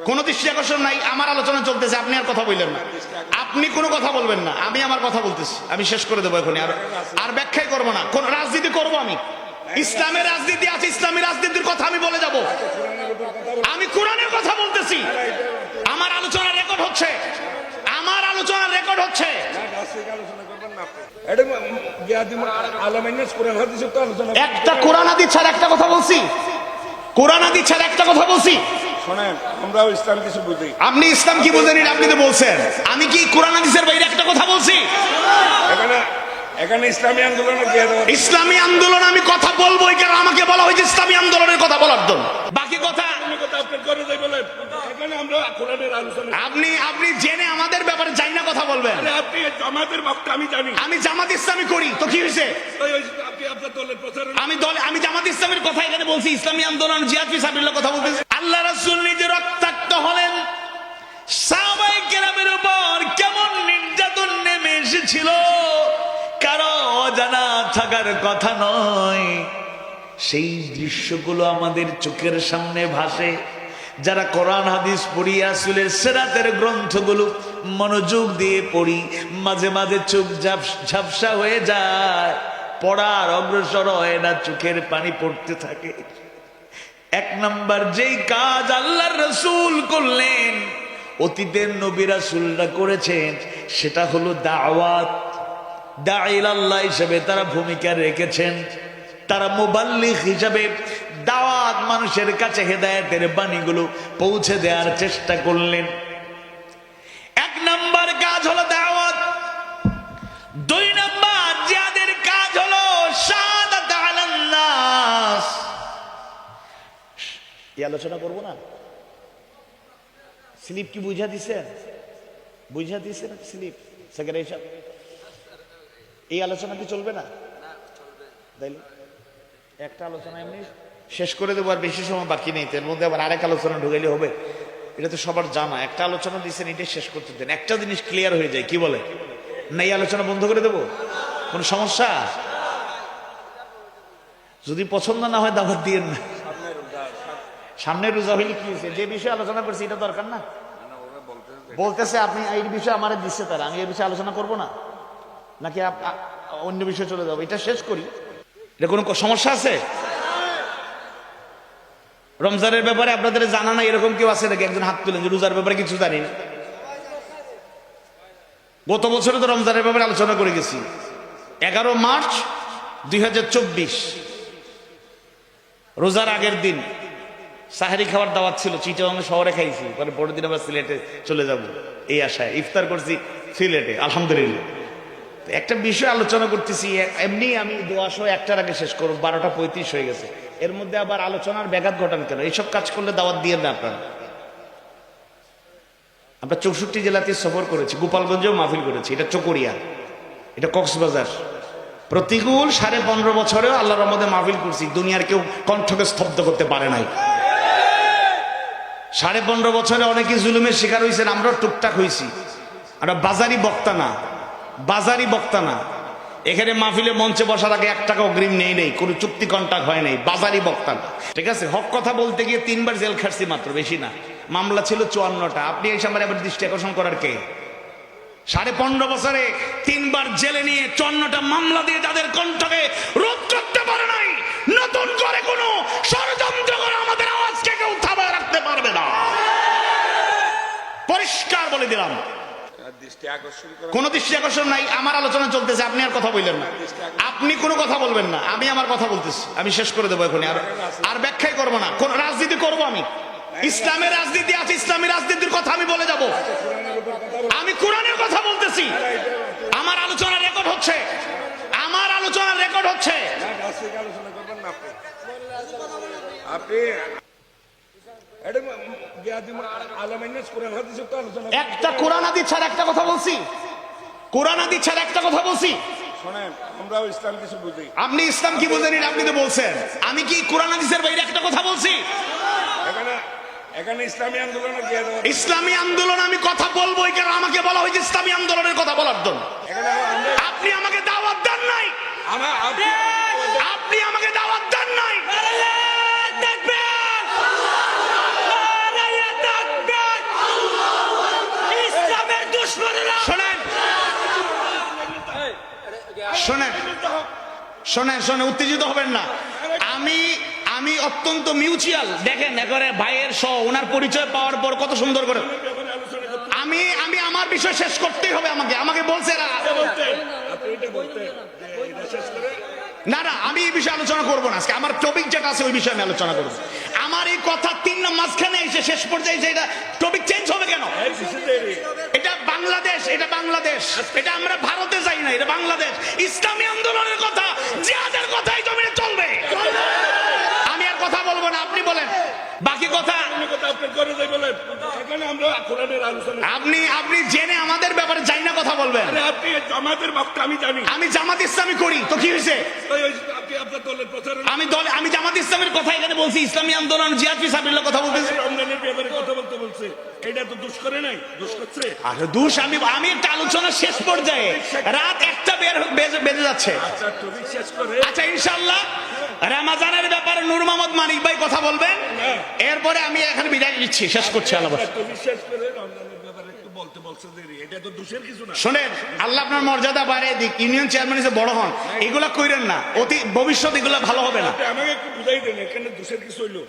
কোন দৃষ্টি আকর্ষণ নাই। আমার আলোচনা চলতেছে, আপনি আর কথা বললেন না। আপনি কোনো কথা বলবেন না, আমি আমার কথা বলতেছি। আমি শেষ করে দেবো এখন, আর ব্যাখ্যাই করবো না। কোন রাজনীতি করবো আমি? ইসলামের রাজনীতি আছে, ইসলামী রাজনীতির কথা আমি বলে যাব। আমি কোরআনের কথা বলতেছি। আমার আলোচনা রেকর্ড হচ্ছে, আমার আলোচনা রেকর্ড হচ্ছে। একটা কোরআন হাদিস ছাড়া একটা কথা বলছি, কোরআন হাদিস ছাড়া একটা কথা বলছি। শোনেন, আমরাও ইসলাম কিছু বুঝি। আপনি ইসলাম কি বুঝেন আপনি তো বলছেন। আমি কি কোরআন হাদিসের বাইরে একটা কথা বলছি? এখানে ইসলামী আন্দোলন, ইসলামী আন্দোলন আমি কথা বলবোই, কারণ আমাকে বলা হয়েছে ইসলামী আন্দোলনের কথা বলার জন্য। বাকি কথা আপনি আপনি জেনে আমাদের ব্যাপারে যাই না কথা বলবেন। আপনি জামাতের বক্তা, আমি জানি। আমি জামাত ইসলামী করি তো কি হয়েছে? আমি জামাত ইসলামের কথা এখানে বলছি, ইসলামী আন্দোলন জিহাদ ফি সাবিলিল্লাহ কথা বলতেছি। আল্লাহ রাসূল নিজে রক্তাক্ত হলেন, সাহাবায়ে কেরামের উপর কেমন নির্যাতন নেমে এসেছিল কারো অজানা থাকার কথা নয়। সেই দৃশ্যগুলো আমাদের চোখের সামনে ভাসে। যারা কোরআন হাদিস পড়ি, রাসূলের সিরাতের গ্রন্থগুলো মনোযোগ দিয়ে পড়ি, মাঝে মাঝে চোখ ঝাপসা হয়ে যায়, পড়ার অগ্রসর হয় না, চোখের পানি পড়তে থাকে। এক নাম্বার যেই কাজ আল্লাহর রাসূল করলেন, অতীতের নবী রাসূলরা করেছেন, সেটা হলো দাওয়াত। দাঈল আল্লাহ হিসেবে তারা ভূমিকা রেখেছেন। তারা মুবাল্লিগ হিসেবে দাওয়াত, মানুষের কাছে হেদায়েতের বাণীগুলো পৌঁছে দেওয়ার চেষ্টা করলেন। এক নাম্বার কাজ হলো দাওয়াত। দুই নাম্বার যাদের কাজ হলো শাহাদাত আলান নাস। এই আলোচনা করব না। স্লিপ কি বুঝা দিছেন? বুঝা দিছেন স্লিপ? সেক্রেটারি সাহেব, এই আলোচনা কি চলবে না? তাইলে একটা আলোচনা এমনি শেষ করে দেবো, আর বেশি সময় বাকি নেই। এর মধ্যে আবার আরেক আলোচনা ঢুকাইলে হবে? এটা তো সবার জানা। একটা আলোচনা দিচ্ছেন, এটা শেষ করতে দেন, একটা জিনিস ক্লিয়ার হয়ে যায়। কি বলে না, এই আলোচনা বন্ধ করে দেবো? কোন সমস্যা? যদি পছন্দ না হয় দাওয়াত দিয়েন না। সামনে রোজা হইলে কি হয়েছে? যে বিষয়ে আলোচনা করছি এটা দরকার না? বলতেছে আপনি এই বিষয়ে আমার দিচ্ছে, তারা আমি এই বিষয়ে আলোচনা করবো না, নাকি অন্য বিষয়ে চলে যাবো? এটা শেষ করি। এটা কোনো সমস্যা আছে? রমজানের ব্যাপারে আপনাদের জানা না এরকম কেউ আছে নাকি? একজন হাত তুলেন যে রোজার ব্যাপারে কিছু জানি না। গত বছরে তো রমজানের ব্যাপারে আলোচনা করে গেছি। 11 মার্চ 2024 রোজার আগের দিন সাহারি খাওয়ার দাওয়াত ছিল, চিটাগাং শহরে খাইছি, পরে পরের দিন আবার সিলেটে চলে যাব এই আশায়। ইফতার করছি সিলেটে, আলহামদুলিল্লাহ। একটা বিষয় আলোচনা করতেছি, এমনি আমি দোয়া সহ একটার আগে শেষ করব, 12টা 35 হয়ে গেছে। এর মধ্যে আবার আলোচনার ব্যাঘাত ঘটান কেন? এইসব কাজ করলে দাওয়াত দিয়ে না আপনারা। আমরা 64 জেলাতে সফর করেছি, গোপালগঞ্জেও মাহফিল করেছি। এটা চকরিয়া, এটা কক্সবাজার। প্রতিকূল 15.5 বছরেও আল্লাহর রহমতে মাহফিল করছি, দুনিয়ার কেউ কণ্ঠকে স্তব্ধ করতে পারে নাই। 15.5 বছরে অনেকে জুলুমের শিকার হয়েছেন, আমরাও টুকটাক হয়েছি। আমরা বাজারি বক্তা না, বাজারি বক্তা না। এখানে মাহফিলে মঞ্চে বসার আগে 1 টাকা অগ্রিম নেই, কোনো চুক্তি কন্ট্রাক্ট হয় নাই, বাজারি বক্তা না। ঠিক আছে, হক কথা বলতে গিয়ে 3 বার জেল খাটছি মাত্র, বেশি না। মামলা ছিল 54টা। আপনি এই সামনে আবার দৃষ্টি আকর্ষণ করার কে? 15.5 বছরে 3 বার জেলে নিয়ে 54টা মামলা দিয়ে যাদের কণ্ঠকে রোধ করতে পারে নাই, নতুন করে কোনো ষড়যন্ত্র করে আমাদের আওয়াজকে কেউ থামায় রাখতে পারবে না। পরিষ্কার বলে দিলাম, কোন দৃষ্টি আকর্ষণ নাই। আমার আলোচনা চলতেছে, আপনি আর কথা বললেন না। আপনি কোনো কথা বলবেন না, আমি আমার কথা বলতেছি। আমি শেষ করে দেবো এখন, আর ব্যাখ্যাই করবো না। কোন রাজনীতি করবো আমি? ইসলামের রাজনীতি আছে, ইসলামী রাজনীতির কথা আমি বলে যাব। আমি কোরআনের কথা বলতেছি। আমার আলোচনা রেকর্ড হচ্ছে, আমার আলোচনা রেকর্ড হচ্ছে। একটা কোরআন হাদিস ছাড়া একটা কথা বলছি, কোরআন হাদিস ছাড়া একটা কথা বলছি। শোনেন, আমরাও ইসলাম কিছু বুঝি। আপনি ইসলাম কি বুঝেন আপনি তো বলছেন। আমি কি কোরআন হাদিসের বাইরে একটা কথা বলছি? এখানে ইসলামী আন্দোলন, ইসলামী আন্দোলন আমি কথা বলবোই, কারণ আমাকে বলা হয়েছে ইসলামী আন্দোলনের কথা বলার জন্য। আপনি আমাকে দাওয়াত দেন নাই, আপনি আমাকে দাওয়াত দেন নাই। শোনেন শোনেন, উত্তেজিত হবেন না। আমি আমি অত্যন্ত মিউচুয়াল, দেখেন একেবারে ভাইয়ের সহ ওনার পরিচয় পাওয়ার পর কত সুন্দর করে ব্যাপারে আলোচনা করতে আমি আমি আমার বিষয় শেষ করতেই হবে আমাকে আমাকে বলছে বলতেন, আপনি এটা বলতেন যে এটা শেষ করে না না, আমি এই বিষয়ে আলোচনা করবো না আজকে। আমার টপিক যেটা আছে ওই বিষয়ে আমি আলোচনা করবো। আমার এই কথা তিন না মাঝখানে এসে শেষ পর্যায়ে এসে এটা টপিক চেঞ্জ হবে কেন? এটা বাংলাদেশ, এটা বাংলাদেশ, এটা আমরা ভারতে যাই না, এটা বাংলাদেশ। ইসলামী আন্দোলনের কথা, জিহাদের কথাই জমিনে চলবে। আমি আর কথা বলবো না, আপনি বলেন বাকি কথা। আপনি করে যাই বলেন, এখানে আমরা কোরআনের আলোচনা। আপনি আপনি জেনে আমাদের ব্যাপারে যাই না কথা বলবেন। আরে আপনি জামাতের বক্তা আমি জানি, আমি জামাত ইসলামী করি তো কি হয়েছে? আপনি আপনার দলের প্রচার আমি জামাত ইসলামের কথা এখানে বলছি, ইসলামী আন্দোলন জিহাদ ফি সাবিলিল্লাহ কথা বলতেছি। রমজানের ব্যাপারে কথা বলতে বলছে, এটা তো দুষ করে নাই, দুষ করছে। আচ্ছা দোষ, আমি একটা আলোচনা শেষ পর্যায়ে, রাত 1টা বেজে যাচ্ছে। আচ্ছা টপিক শেষ করে আচ্ছা ইনশাআল্লাহ রমজানের ব্যাপারে নূর মোহাম্মদ মানিক ভাই কথা বলবেন, এরপরে আমি এখানে বিদায় দিচ্ছি, শেষ করছি। আল্লাহ টপিক শেষ করে রমজানের ব্যাপারে একটু বলতে বলছে দেরি, এটা তো দোষের কিছু না। শোনেন, আল্লাহ আপনার মর্যাদা বাড়িয়ে দিক, ইউনিয়ন চেয়ারম্যান হিসেবে বড় হন, এগুলা কইরেন না, অতি ভবিষ্যৎ এগুলা ভালো হবে না। আপনি আমাকে একটু বুঝাই দেন এখানে দোষের কিছু হইলো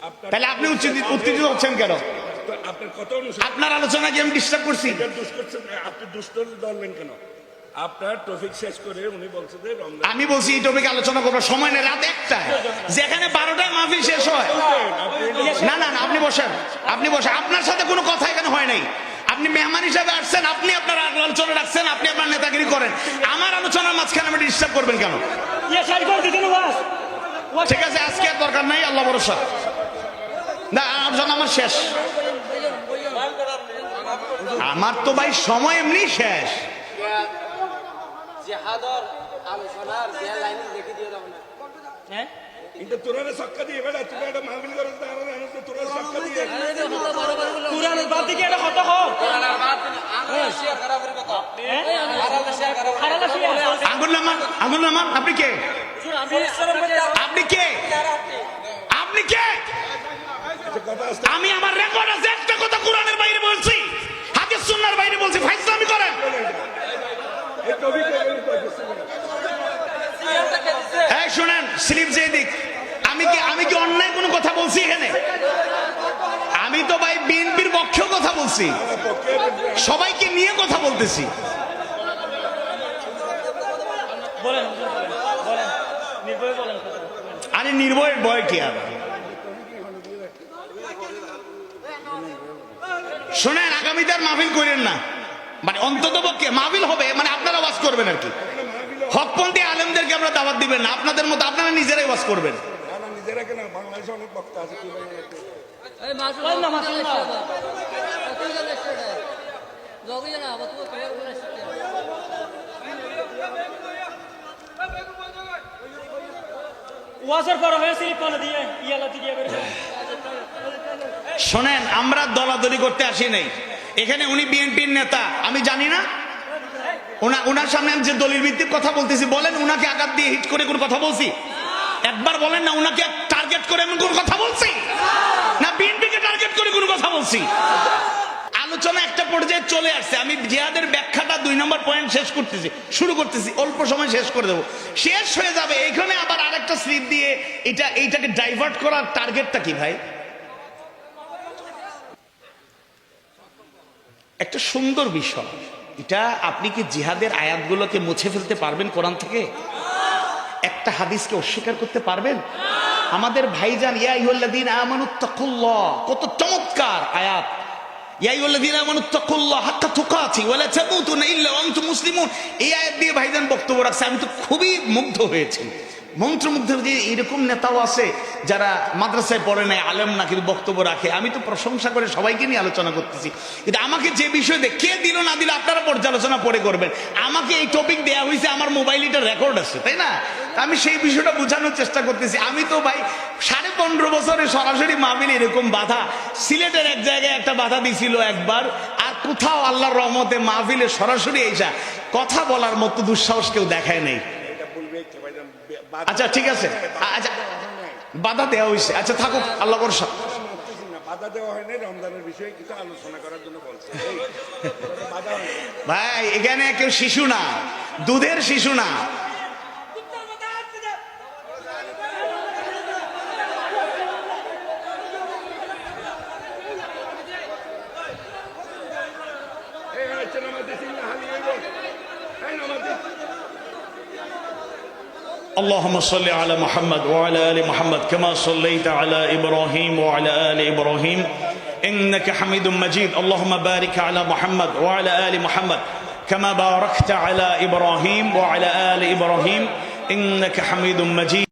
আপনার, তাহলে আপনি উত্তেজিত হচ্ছেন কেন? আপনার কথা অনুসারে আপনার আলোচনা কি আমি ডিস্টার্ব করছি? এটা দুষ করছেন, আপনি দুষ্ট ধরলেন কেন? আপনার টপিক শেষ করে উনি বলছে যে রমজান, আমি বলছি এই টপিকে আলোচনা করার সময় নেই, রাত 1টায়, যেখানে 12টায় মাহফিল শেষ হয়। না না না, আপনি বসেন, আপনি বসেন, আপনার সাথে কোনো কথা এখানে হয় নাই। আপনি মেহমান হিসাবে আসছেন, আপনি আপনার আলোচনা রাখছেন, আপনি আপনার নেতাগিরি করেন, আমার আলোচনার মাঝখানে আপনি ডিস্টার্ব করবেন কেন? ঠিক আছে, আজকে আর দরকার নাই, আল্লাহ ভরসা। না আলোচনা আমার শেষ, আমার তো ভাই সময় এমনি শেষ। জিহাদর আলোচনার যে লাইন দেখে দিয়ে দাও না, হ্যাঁ এটা তোরারে সক্কা দিয়ে বেড়া, তুমি একটা মাহফিল করো, তারা জানো তো তোরা সক্কা দিয়ে কুরআনের বাদ দিকে এটা কত হোক, কুরআনের বাদ দিকে আমরা শেয়ার করা করে কথা, আমরা শেয়ার করা খারালা শেয়ার আঙ্গুল নামান, আপনি কে? আপনি কে? আপনি কে? আমি আমার রেকর্ড আছে, একটা কথা কোরআনের বাইরে বলছি, হাদিস সুন্নাহর বাইরে বলছি, ফাইজলামি করেন। এই টপিক এই শুনেন, স্লিপ যে দিক, আমি কি অন্যায় কোনো কথা বলছি এখানে? আমি তো ভাই বিএনপির পক্ষেও কথা বলছি, সবাইকে নিয়ে কথা বলতেছি। আরে নির্ভয়ের ভয় কি আর? শোনেন, আগামীতে আর মাহফিল করেন না, মানে অন্তত পক্ষে মাহফিল হবে, মানে আপনারা ওয়াজ করবেন আর কি। হকপন্থী আলেমদেরকে আমরা দাওয়াত দিবেন না, আপনাদের মতো আপনারা নিজেরাই ওয়াজ করবেন। না নিজেরা কেন, বাংলাদেশে অনেক বক্তা আছে, কি বলেন? এই মাশাআল্লাহ মাশাআল্লাহ কত জায়গা সেটা যোগী না আবার তো কয়বার বলে আসছে ওয়াজের পর হয়ে স্লিপ করে দিয়ে ইয়ালাতি দিয়ে বের করে। শোনেন, আমরা দলাদলি করতে আসি নাই এখানে, উনি বিএনপির নেতা, আমি জানি না ওনার সামনে আমি যে দলিল ভিত্তিক কথা বলতেছি, বলেন উনাকে আঘাত দিয়ে হিট করে কোন কথা বলছি? একবার বলেন না, উনাকে টার্গেট করে আমি কোন কথা বলছি? না বিএনপিকে টার্গেট করে কোন কথা বলছি? আলোচনা একটা পর্যায়ে চলে আসছে, আমি জিহাদের ব্যাখ্যাটা 2 নম্বর পয়েন্ট শেষ করতেছি, শুরু করতেছি, অল্প সময় শেষ করে দেবো, শেষ হয়ে যাবে। এখানে আবার আরেকটা স্লিপ দিয়ে এইটাকে ডাইভার্ট করার টার্গেটটা কি ভাই? একটা সুন্দর বিষয় এটা। আপনি কি জিহাদের আয়াতগুলোকে মুছে ফেলতে পারবেন কোরআন থেকে? একটা হাদিসকে অস্বীকার করতে পারবেন? আমাদের ভাইজান ইয়া আইয়ুহাল্লাযীনা আমানুত্তাকুল্লাহ, কত চমৎকার আয়াত। ইয়া আইয়ুহাল্লাযীনা আমানুত্তাকুল্লাহ হাক্কা তুকাতি ওয়া লা তামুতুনা ইল্লা ওয়া আনতুম মুসলিমুন, এই আয়াত দিয়ে ভাইজান বক্তব্য রাখছে। আমি তো খুবই মুগ্ধ হয়েছি, মন্ত্রমুগ্ধ। যে এরকম নেতাও আছে যারা মাদ্রাসায় পড়ে নাই, আলেম না, কিন্তু বক্তব্য রাখে। আমি তো প্রশংসা করে সবাইকে নিয়ে আলোচনা করতেছি, কিন্তু আমাকে যে বিষয় দিয়ে কে দিল না দিল আপনারা পর্যালোচনা পরে করবেন। আমাকে এই টপিক দেয়া হয়েছে, আমার মোবাইল এটা রেকর্ড আছে, তাই না? আমি সেই বিষয়টা বোঝানোর চেষ্টা করতেছি। আমি তো ভাই 15.5 বছরে সরাসরি মাহফিল এরকম বাধা, সিলেটের এক জায়গায় একটা বাধা দিছিল একবার, আর কোথাও আল্লাহর রহমতে মাহফিলে সরাসরি এসা কথা বলার মতো দুঃসাহস কেউ দেখায় নেই। এটা বলবে কে ভাইজান? আচ্ছা ঠিক আছে, আচ্ছা বাধা দেওয়া হয়েছে, আচ্ছা থাকুক, আল্লাহ ভরসা। বাধা দেওয়া হয়নি, রমজানের বিষয়ে কিছু আলোচনা করার জন্য বলছে, বাধা হয়নি। ভাই এখানে কেউ শিশু না, দুধের শিশু না। এই হচ্ছে নামাজ সিংহ হালি হইব এই নামাজ اللهم صل على محمد وعلى آل محمد كما صليت على إبراهيم وعلى آل إبراهيم إنك حميد مجيد اللهم بارك على محمد وعلى آل محمد كما باركت على إبراهيم وعلى آل إبراهيم إنك حميد مجيد